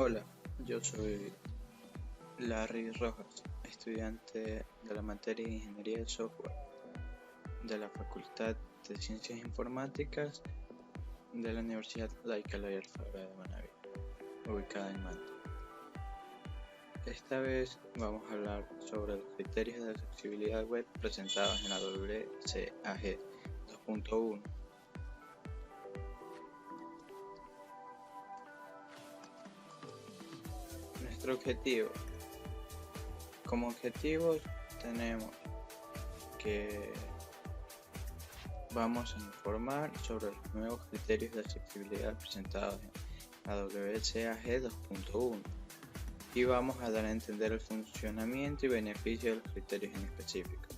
Hola, yo soy Larry Rojas, estudiante de la materia de Ingeniería de Software de la Facultad de Ciencias Informáticas de la Universidad Laica Loyola de Manabí, ubicada en Manta. Esta vez vamos a hablar sobre los criterios de accesibilidad web presentados en la WCAG 2.1. Nuestro objetivo. Como objetivos tenemos que vamos a informar sobre los nuevos criterios de accesibilidad presentados en la WCAG 2.1 y vamos a dar a entender el funcionamiento y beneficio de los criterios en específico.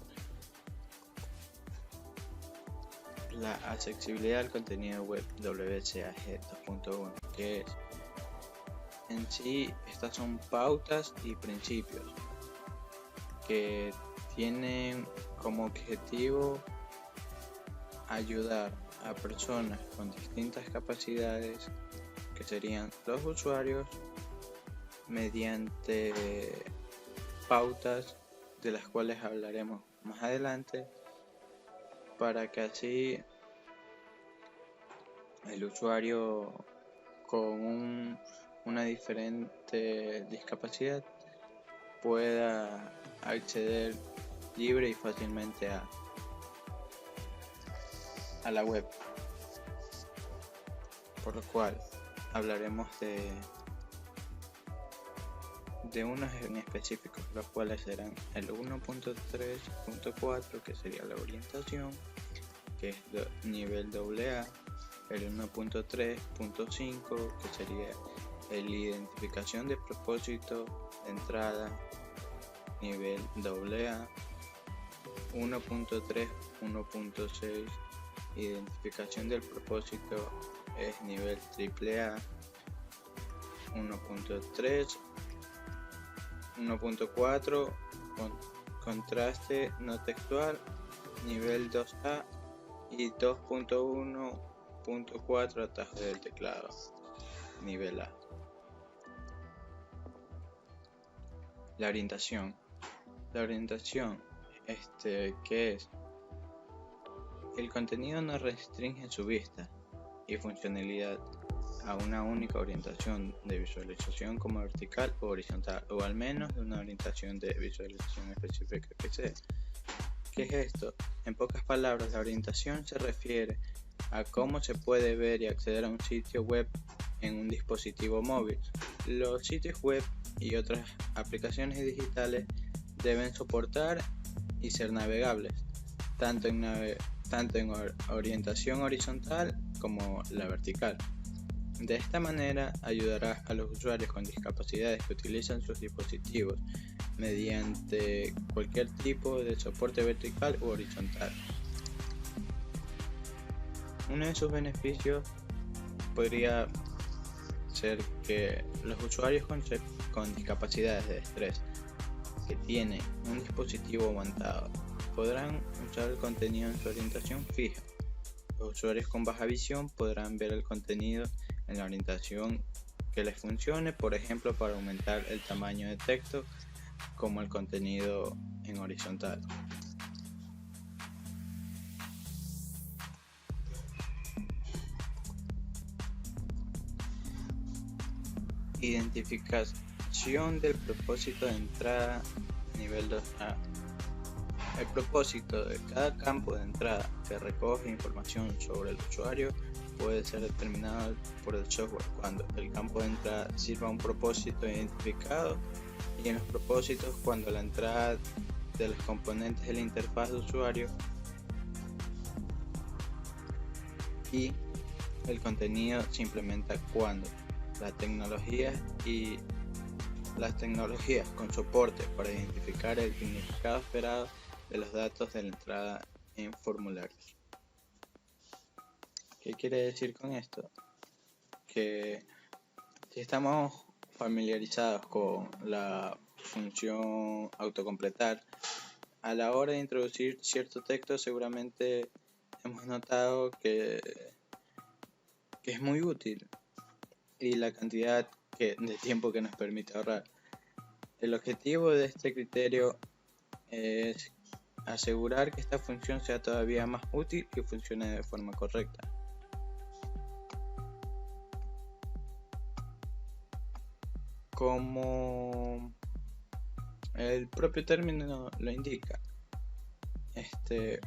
La accesibilidad al contenido web WCAG 2.1, que es en sí, estas son pautas y principios que tienen como objetivo ayudar a personas con distintas capacidades, que serían los usuarios, mediante pautas de las cuales hablaremos más adelante, para que así el usuario con una diferente discapacidad pueda acceder libre y fácilmente a la web, por lo cual hablaremos de unos en específicos, los cuales serán el 1.3.4, que sería la orientación, que es nivel AA, el 1.3.5, que sería la identificación de propósito de entrada, nivel AA, 1.3, 1.6, identificación del propósito es nivel AAA, 1.3, 1.4, contraste no textual, nivel 2A, y 2.1.4, atajo del teclado, nivel A. La orientación. La orientación, que es el contenido no restringe su vista y funcionalidad a una única orientación de visualización como vertical o horizontal, o al menos de una orientación de visualización específica que sea. ¿Qué es esto? En pocas palabras, la orientación se refiere a cómo se puede ver y acceder a un sitio web en un dispositivo móvil. Los sitios web y otras aplicaciones digitales deben soportar y ser navegables, tanto en orientación horizontal como la vertical. De esta manera ayudará a los usuarios con discapacidades que utilizan sus dispositivos mediante cualquier tipo de soporte vertical u horizontal. Uno de sus beneficios podría ser que los usuarios con discapacidades de estrés que tienen un dispositivo montado podrán usar el contenido en su orientación fija. Los usuarios con baja visión podrán ver el contenido en la orientación que les funcione, por ejemplo para aumentar el tamaño de texto, como el contenido en horizontal. Identificación del propósito de entrada nivel 2A. El propósito de cada campo de entrada que recoge información sobre el usuario puede ser determinado por el software cuando el campo de entrada sirva a un propósito identificado, y en los propósitos cuando la entrada de los componentes de la interfaz de usuario y el contenido se implementa cuando las tecnologías con soporte para identificar el significado esperado de los datos de la entrada en formularios. ¿Qué quiere decir con esto? Que si estamos familiarizados con la función autocompletar, a la hora de introducir cierto texto seguramente hemos notado que es muy útil, y la cantidad de tiempo que nos permite ahorrar. El objetivo de este criterio es asegurar que esta función sea todavía más útil y funcione de forma correcta. Como el propio término lo indica,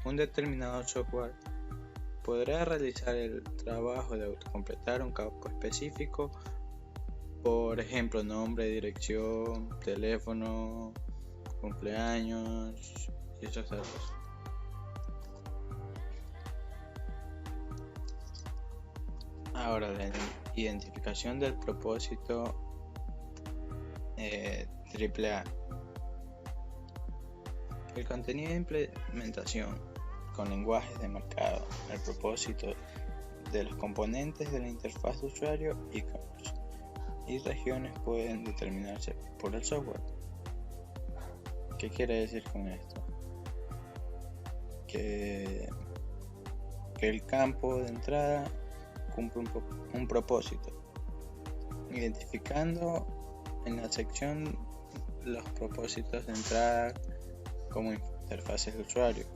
un determinado software podrá realizar el trabajo de autocompletar un campo específico, por ejemplo, nombre, dirección, teléfono, cumpleaños y esos datos. Ahora, la identificación del propósito AAA. El contenido de implementación con lenguajes de marcado, el propósito de los componentes de la interfaz de usuario y regiones pueden determinarse por el software. ¿Qué quiere decir con esto? Que el campo de entrada cumple un propósito, identificando en la sección los propósitos de entrada como interfaces de usuario.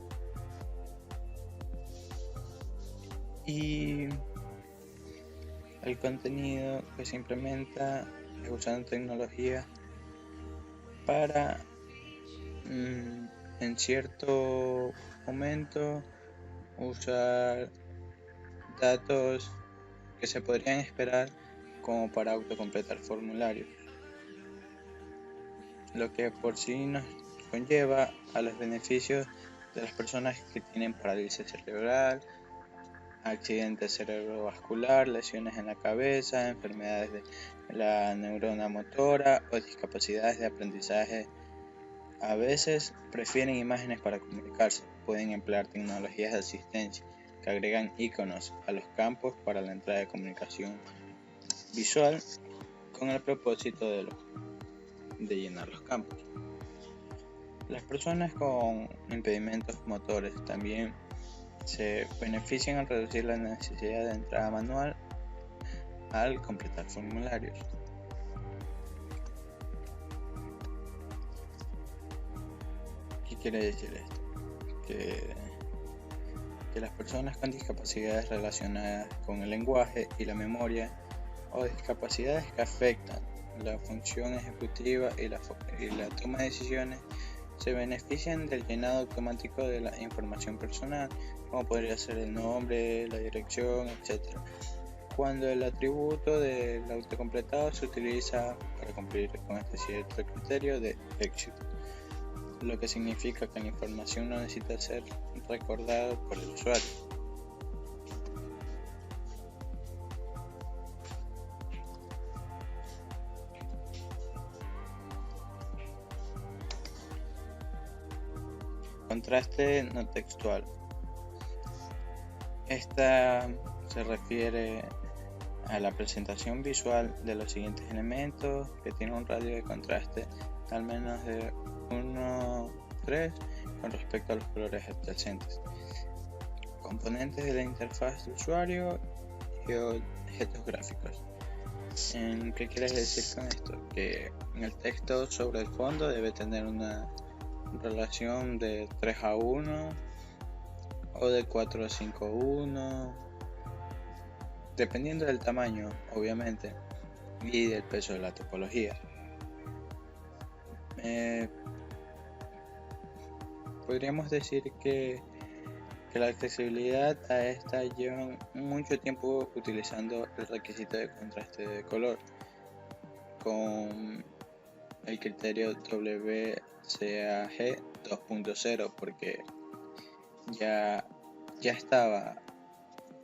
Y el contenido que se implementa es usando tecnología para en cierto momento usar datos que se podrían esperar como para autocompletar formularios, lo que por sí nos conlleva a los beneficios de las personas que tienen parálisis cerebral, accidente cerebrovascular, lesiones en la cabeza, enfermedades de la neurona motora o discapacidades de aprendizaje. A veces prefieren imágenes para comunicarse, pueden emplear tecnologías de asistencia que agregan iconos a los campos para la entrada de comunicación visual con el propósito de llenar los campos. Las personas con impedimentos motores también se benefician al reducir la necesidad de entrada manual al completar formularios. ¿Qué quiere decir esto? Que las personas con discapacidades relacionadas con el lenguaje y la memoria o discapacidades que afectan la función ejecutiva y la toma de decisiones se benefician del llenado automático de la información personal, como podría ser el nombre, la dirección, etc., cuando el atributo del autocompletado se utiliza para cumplir con este cierto criterio de éxito, lo que significa que la información no necesita ser recordada por el usuario. Contraste no textual. Esta se refiere a la presentación visual de los siguientes elementos que tiene un radio de contraste al menos de 1,3 con respecto a los colores adyacentes, componentes de la interfaz de usuario y objetos gráficos. ¿Qué quieres decir con esto? Que el texto sobre el fondo debe tener una relación de 3:1 o de 4:5:1, dependiendo del tamaño, obviamente, y del peso de la topología. Podríamos decir que la accesibilidad a esta lleva mucho tiempo utilizando el requisito de contraste de color con el criterio WCAG 2.0, porque ya estaba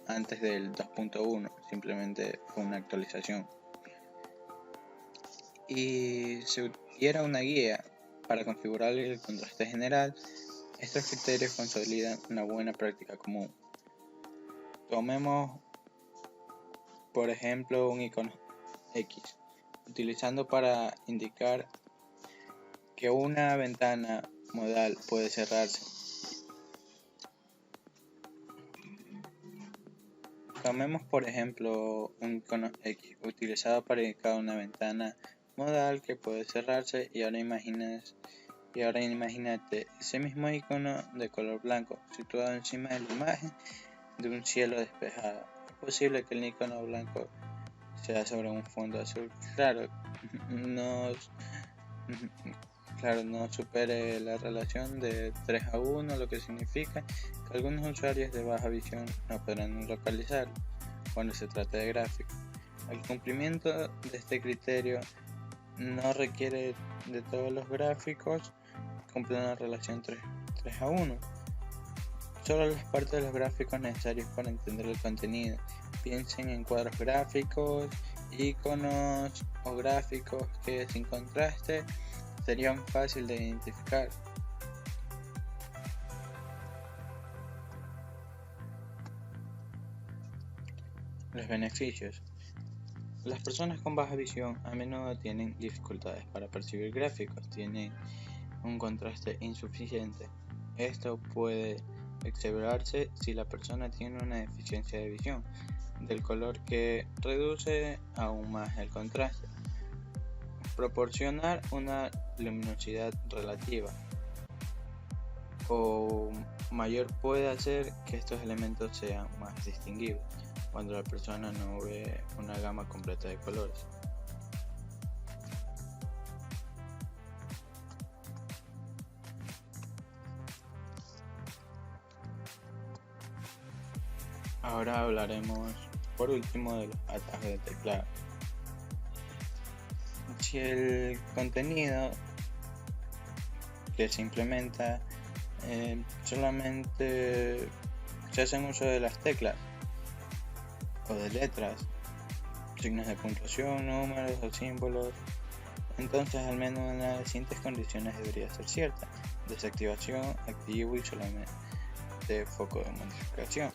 antes del 2.1, simplemente fue una actualización y era una guía para configurar el contraste general. Estos criterios consolidan una buena práctica común. Tomemos por ejemplo un icono X, utilizando para indicar que una ventana modal puede cerrarse. Tomemos por ejemplo un icono X utilizado para indicar una ventana modal que puede cerrarse y ahora imagínate ese mismo icono de color blanco situado encima de la imagen de un cielo despejado. Es posible que el icono blanco sea sobre un fondo azul claro, no supere la relación de 3 a 1, lo que significa que algunos usuarios de baja visión no podrán localizar cuando se trata de gráficos. El cumplimiento de este criterio no requiere de todos los gráficos cumplen una relación 3 a 1. Solo las partes de los gráficos necesarios para entender el contenido. Piensen en cuadros gráficos, iconos o gráficos que sin contraste serían fácil de identificar. Los beneficios. Las personas con baja visión a menudo tienen dificultades para percibir gráficos, tienen un contraste insuficiente. Esto puede exacerbarse si la persona tiene una deficiencia de visión del color que reduce aún más el contraste. Proporcionar una luminosidad relativa o mayor puede hacer que estos elementos sean más distinguibles cuando la persona no ve una gama completa de colores. Ahora hablaremos por último de los atajos de teclado. Si el contenido que se implementa solamente se hace uso de las teclas o de letras, signos de puntuación, números o símbolos, entonces al menos en las siguientes condiciones debería ser cierta: desactivación, activo y solamente foco de modificación.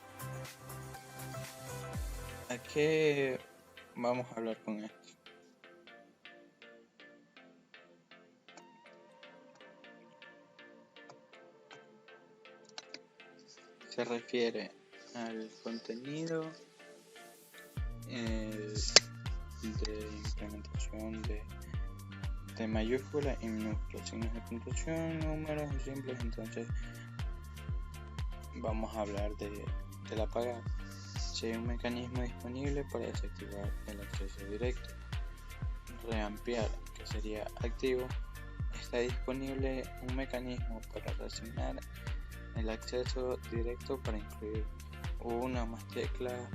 ¿A qué vamos a hablar con esto? Se refiere al contenido de implementación de mayúsculas y minúsculas, signos de puntuación, números o símbolos. Entonces vamos a hablar del apagar. Si hay un mecanismo disponible para desactivar el acceso directo. Reampliar, que sería activo. Está disponible un mecanismo para reasignar el acceso directo para incluir una o más teclas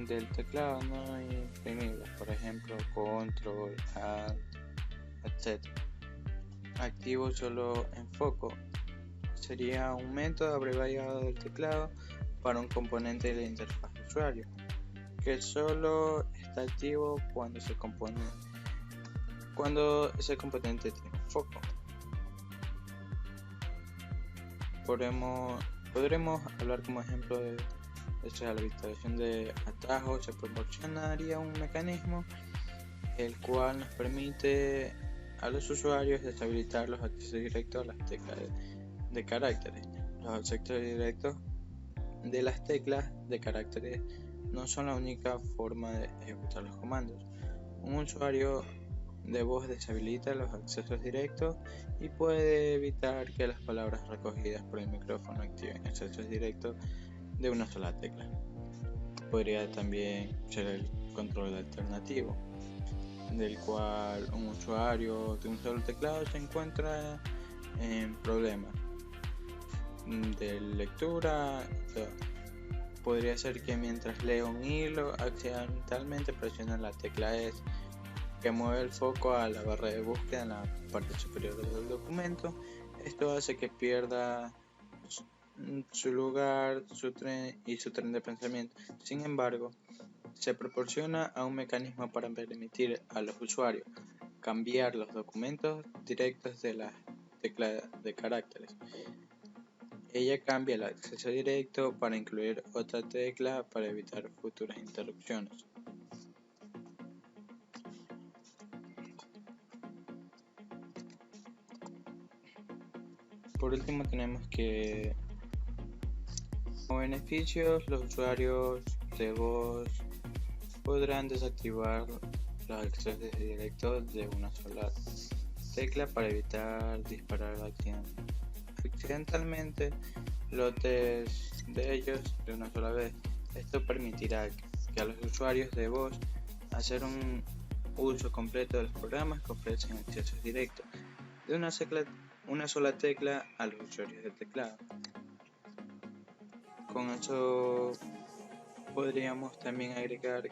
del teclado no imprimibles, por ejemplo control, alt, etc. Activo solo en foco sería un método abreviado del teclado para un componente de la interfaz de usuario que solo está activo cuando ese componente tiene un foco. Podremos hablar como ejemplo de la habilitación de atajos. Se proporcionaría un mecanismo el cual nos permite a los usuarios deshabilitar los accesos directos a las teclas de caracteres. Los accesos directos de las teclas de caracteres no son la única forma de ejecutar los comandos. Un usuario de voz deshabilita los accesos directos y puede evitar que las palabras recogidas por el micrófono activen accesos directos de una sola tecla. Podría también ser el control alternativo, del cual un usuario de un solo teclado se encuentra en problemas de lectura. Podría ser que mientras lee un hilo accidentalmente presiona la tecla S, que mueve el foco a la barra de búsqueda en la parte superior del documento. Esto hace que pierda su lugar, su tren de pensamiento. Sin embargo, se proporciona a un mecanismo para permitir a los usuarios cambiar los documentos directos de la tecla de caracteres. Ella cambia el acceso directo para incluir otra tecla para evitar futuras interrupciones. Por último tenemos que como beneficios los usuarios de voz podrán desactivar los accesos directos de una sola tecla para evitar disparar accidentalmente lotes de ellos de una sola vez. Esto permitirá que a los usuarios de voz hacer un uso completo de los programas que ofrecen accesos directos de una sola tecla a los usuarios de teclado. Con eso podríamos también agregar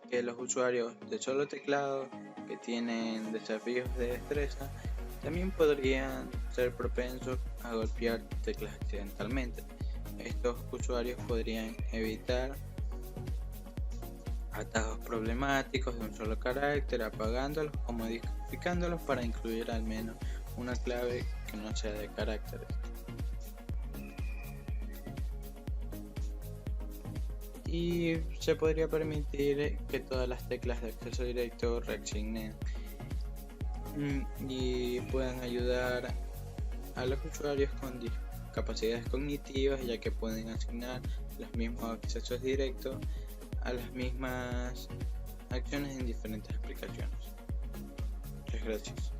que los usuarios de solo teclado que tienen desafíos de destreza también podrían ser propensos a golpear teclas accidentalmente. Estos usuarios podrían evitar atajos problemáticos de un solo carácter, apagándolos o modificándolos para incluir al menos una clave que no sea de caracteres. Y se podría permitir que todas las teclas de acceso directo reaccionen y puedan ayudar a los usuarios con discapacidades cognitivas, ya que pueden asignar los mismos accesos directos a las mismas acciones en diferentes aplicaciones. Muchas gracias.